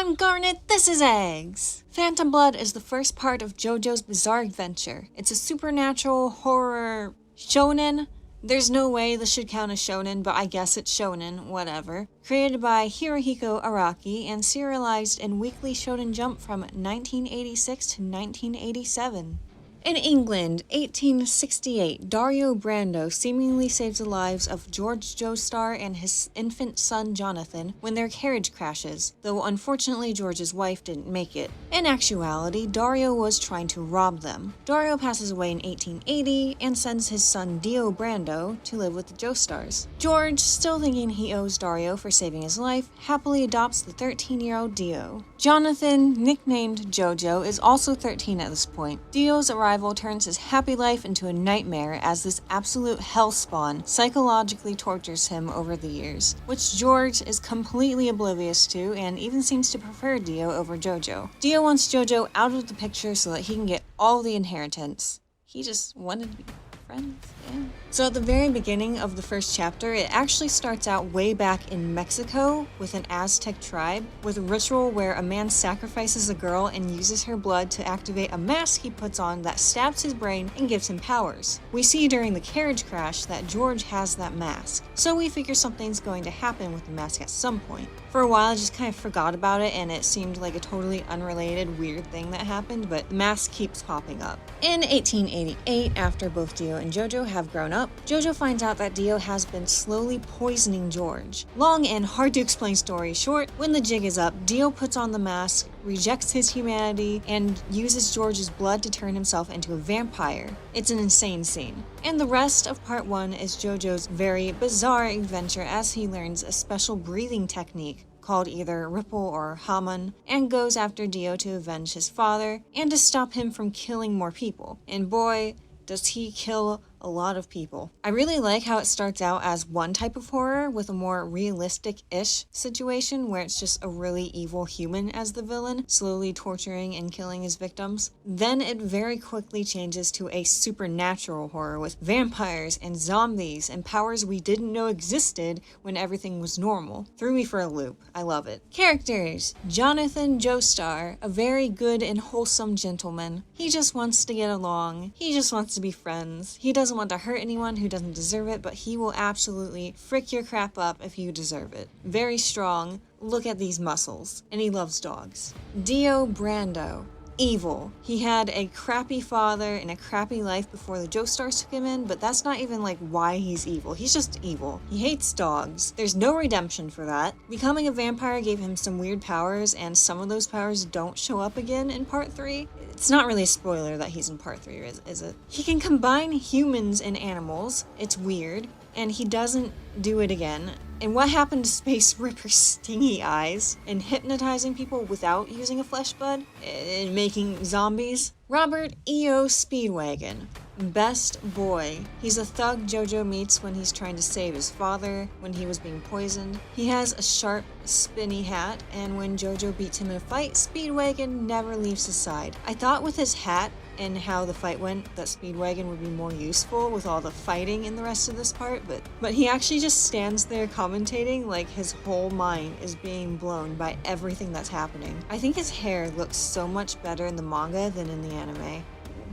I'm Garnet, this is Eggs! Phantom Blood is the first part of JoJo's Bizarre Adventure. It's a supernatural horror shounen. There's no way this should count as shounen, but I guess it's shounen, whatever. Created by Hirohiko Araki and serialized in Weekly Shonen Jump from 1986 to 1987. In England, 1868, Dario Brando seemingly saves the lives of George Joestar and his infant son Jonathan when their carriage crashes, though unfortunately George's wife didn't make it. In actuality, Dario was trying to rob them. Dario passes away in 1880 and sends his son Dio Brando to live with the Joestars. George, still thinking he owes Dario for saving his life, happily adopts the 13-year-old Dio. Jonathan, nicknamed JoJo, is also 13 at this point. Dio's arrival turns his happy life into a nightmare as this absolute hellspawn psychologically tortures him over the years, which George is completely oblivious to and even seems to prefer Dio over JoJo. Dio wants JoJo out of the picture so that he can get all the inheritance. He just wanted to be friends, yeah. So at the very beginning of the first chapter, it actually starts out way back in Mexico with an Aztec tribe, with a ritual where a man sacrifices a girl and uses her blood to activate a mask he puts on that stabs his brain and gives him powers. We see during the carriage crash that George has that mask, so we figure something's going to happen with the mask at some point. For a while I just kind of forgot about it and it seemed like a totally unrelated weird thing that happened, but the mask keeps popping up. In 1888, after both Dio and JoJo have grown up, JoJo finds out that Dio has been slowly poisoning George. Long and hard to explain story short, when the jig is up, Dio puts on the mask, rejects his humanity, and uses George's blood to turn himself into a vampire. It's an insane scene. And the rest of part 1 is JoJo's very bizarre adventure as he learns a special breathing technique called either Ripple or Hamon, and goes after Dio to avenge his father and to stop him from killing more people. And boy, does he kill a lot of people. I really like how it starts out as one type of horror with a more realistic-ish situation where it's just a really evil human as the villain, slowly torturing and killing his victims. Then it very quickly changes to a supernatural horror with vampires and zombies and powers we didn't know existed when everything was normal. Threw me for a loop. I love it. Characters. Jonathan Joestar, a very good and wholesome gentleman. He just wants to get along. He just wants to be friends. He doesn't want to hurt anyone who doesn't deserve it, but he will absolutely frick your crap up if you deserve it. Very strong. Look at these muscles. And he loves dogs. Dio Brando. Evil. He had a crappy father and a crappy life before the Joestars took him in, but that's not even like why he's evil. He's just evil. He hates dogs. There's no redemption for that. Becoming a vampire gave him some weird powers, and some of those powers don't show up again in part 3. It's not really a spoiler that he's in part 3, is it? He can combine humans and animals. It's weird. And he doesn't do it again. And what happened to Space Ripper's stingy eyes and hypnotizing people without using a flesh bud and making zombies? Robert E.O. Speedwagon. Best boy. He's a thug JoJo meets when he's trying to save his father when he was being poisoned. He has a sharp, spinny hat, and when JoJo beats him in a fight, Speedwagon never leaves his side. I thought with his hat and how the fight went that Speedwagon would be more useful with all the fighting in the rest of this part, but he actually just stands there commentating like his whole mind is being blown by everything that's happening. I think his hair looks so much better in the manga than in the anime.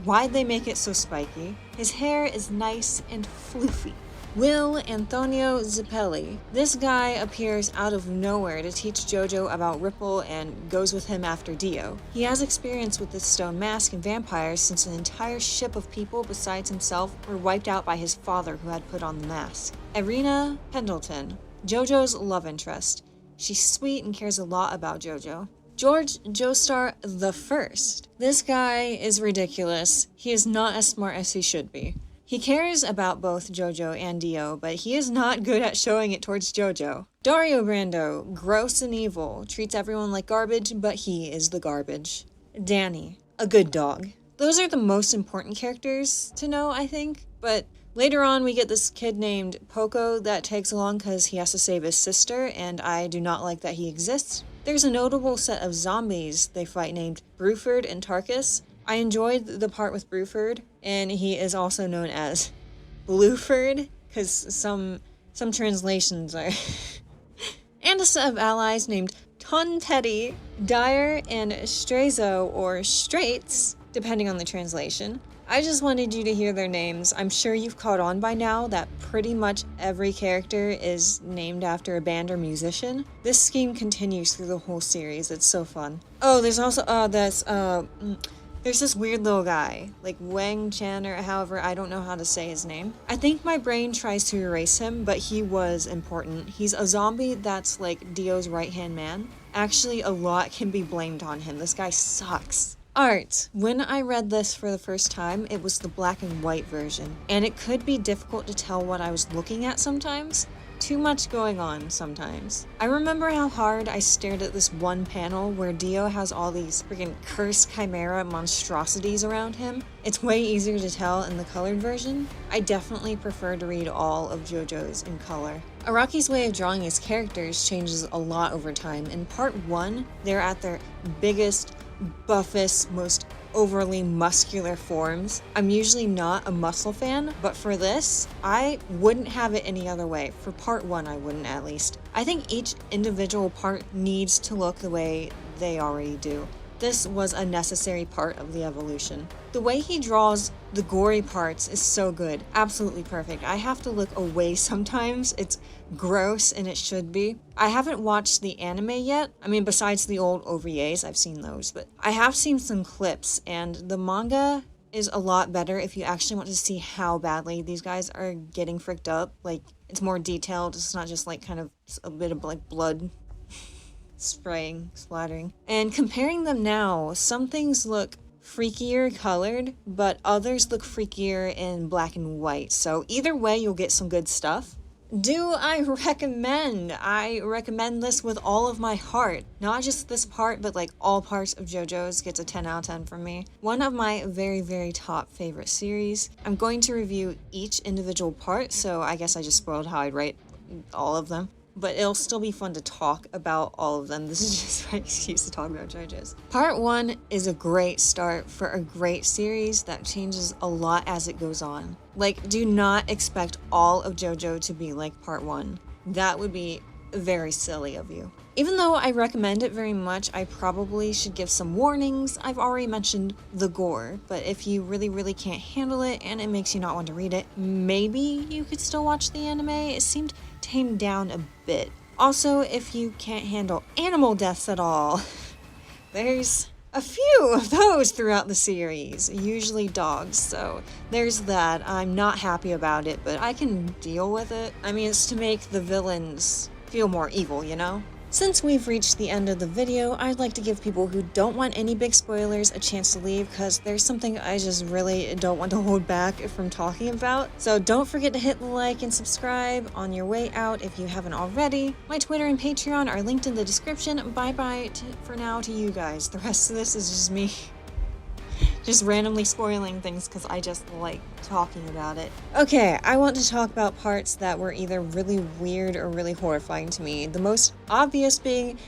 Why'd they make it so spiky? His hair is nice and floofy. Will Antonio Zappelli. This guy appears out of nowhere to teach JoJo about Ripple and goes with him after Dio. He has experience with the stone mask and vampires since an entire ship of people besides himself were wiped out by his father who had put on the mask. Irina Pendleton. JoJo's love interest. She's sweet and cares a lot about JoJo. George Joestar the First. This guy is ridiculous. He is not as smart as he should be. He cares about both JoJo and Dio, but he is not good at showing it towards JoJo. Dario Brando, gross and evil, treats everyone like garbage, but he is the garbage. Danny, a good dog. Those are the most important characters to know, I think, but later on we get this kid named Poco that tags along because he has to save his sister, and I do not like that he exists. There's a notable set of zombies they fight named Bruford and Tarkus. I enjoyed the part with Bruford, and he is also known as Blueford, because some translations are... and a set of allies named Honpetty, Dyer, and Strezo, or Straits, depending on the translation. I just wanted you to hear their names. I'm sure you've caught on by now that pretty much every character is named after a band or musician. This scheme continues through the whole series. It's so fun. Oh, there's also, there's this weird little guy, like Wang Chan or however, I don't know how to say his name. I think my brain tries to erase him, but he was important. He's a zombie that's like Dio's right-hand man. Actually, a lot can be blamed on him. This guy sucks. Art. When I read this for the first time, it was the black and white version, and it could be difficult to tell what I was looking at sometimes. Too much going on sometimes. I remember how hard I stared at this one panel where Dio has all these freaking cursed chimera monstrosities around him. It's way easier to tell in the colored version. I definitely prefer to read all of JoJo's in color. Araki's way of drawing his characters changes a lot over time. In part 1, they're at their biggest, buffest, most overly muscular forms. I'm usually not a muscle fan, but for this, I wouldn't have it any other way. For part 1, I wouldn't, at least. I think each individual part needs to look the way they already do. This was a necessary part of the evolution. The way he draws the gory parts is so good. Absolutely perfect. I have to look away sometimes. It's gross, and it should be. I haven't watched the anime yet. I mean, besides the old OVAs, I've seen those, but I have seen some clips, and the manga is a lot better if you actually want to see how badly these guys are getting fricked up. Like, it's more detailed. It's not just like kind of a bit of like blood spraying, splattering. And comparing them now, some things look freakier colored, but others look freakier in black and white. So either way, you'll get some good stuff. Do I recommend? I recommend this with all of my heart. Not just this part, but like all parts of JoJo's gets a 10 out of 10 from me. One of my very, very top favorite series. I'm going to review each individual part, so I guess I just spoiled how I'd rate all of them. But it'll still be fun to talk about all of them. This is just my excuse to talk about JoJo's. Part 1 is a great start for a great series that changes a lot as it goes on. Like, do not expect all of JoJo to be like part 1. That would be very silly of you. Even though I recommend it very much, I probably should give some warnings. I've already mentioned the gore, but if you really, really can't handle it and it makes you not want to read it, maybe you could still watch the anime. It seemed tamed down a bit. Also, if you can't handle animal deaths at all, there's a few of those throughout the series, usually dogs, so there's that. I'm not happy about it, but I can deal with it. I mean, it's to make the villains feel more evil, you know? Since we've reached the end of the video, I'd like to give people who don't want any big spoilers a chance to leave, because there's something I just really don't want to hold back from talking about. So don't forget to hit the like and subscribe on your way out if you haven't already. My Twitter and Patreon are linked in the description. Bye-bye for now to you guys. The rest of this is just me just randomly spoiling things because I just like talking about it. Okay, I want to talk about parts that were either really weird or really horrifying to me. The most obvious being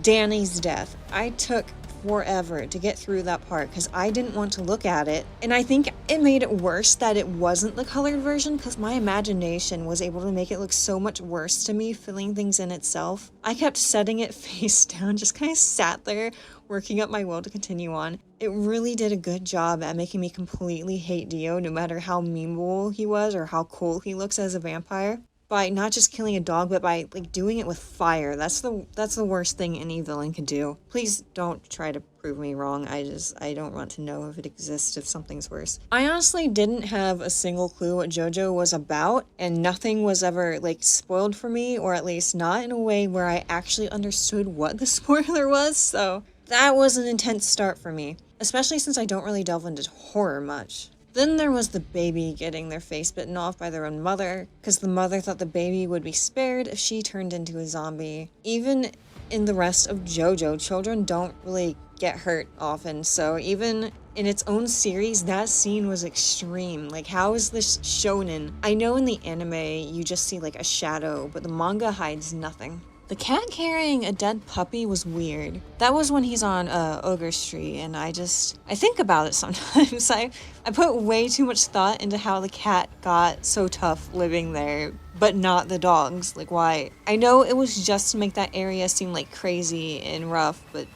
Danny's death. I took forever to get through that part because I didn't want to look at it, and I think it made it worse that it wasn't the colored version because my imagination was able to make it look so much worse to me, filling things in itself. I kept setting it face down, just kind of sat there working up my will to continue on. It really did a good job at making me completely hate Dio, no matter how memeable he was or how cool he looks as a vampire. By not just killing a dog, but by like doing it with fire. That's the worst thing any villain could do. Please don't try to prove me wrong. I don't want to know if it exists, if something's worse. I honestly didn't have a single clue what JoJo was about, and nothing was ever like spoiled for me, or at least not in a way where I actually understood what the spoiler was, so that was an intense start for me, especially since I don't really delve into horror much. Then there was the baby getting their face bitten off by their own mother, because the mother thought the baby would be spared if she turned into a zombie. Even in the rest of JoJo, children don't really get hurt often, so even in its own series, that scene was extreme. Like, how is this shounen? I know in the anime, you just see like a shadow, but the manga hides nothing. The cat carrying a dead puppy was weird. That was when he's on Ogre Street, and I think about it sometimes. I put way too much thought into how the cat got so tough living there but not the dogs. Like, why? I know it was just to make that area seem like crazy and rough, but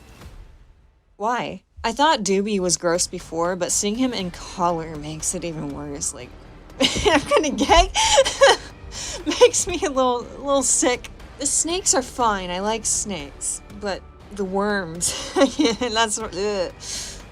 why? I thought Doobie was gross before, but seeing him in color makes it even worse. Like, I'm gonna gag. Makes me a little sick. The snakes are fine. I like snakes, but the worms,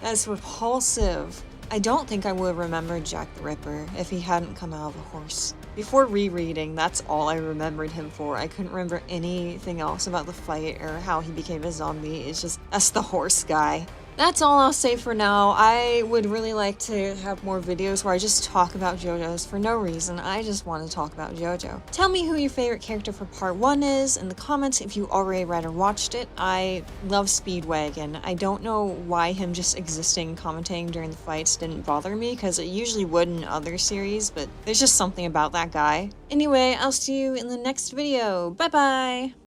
that's repulsive. I don't think I would have remembered Jack the Ripper if he hadn't come out of a horse. Before rereading, that's all I remembered him for. I couldn't remember anything else about the fight or how he became a zombie. It's just, that's the horse guy. That's all I'll say for now. I would really like to have more videos where I just talk about JoJo's for no reason. I just want to talk about JoJo. Tell me who your favorite character for part 1 is in the comments if you already read or watched it. I love Speedwagon. I don't know why him just existing commentating during the fights didn't bother me, because it usually would in other series, but there's just something about that guy. Anyway, I'll see you in the next video. Bye bye!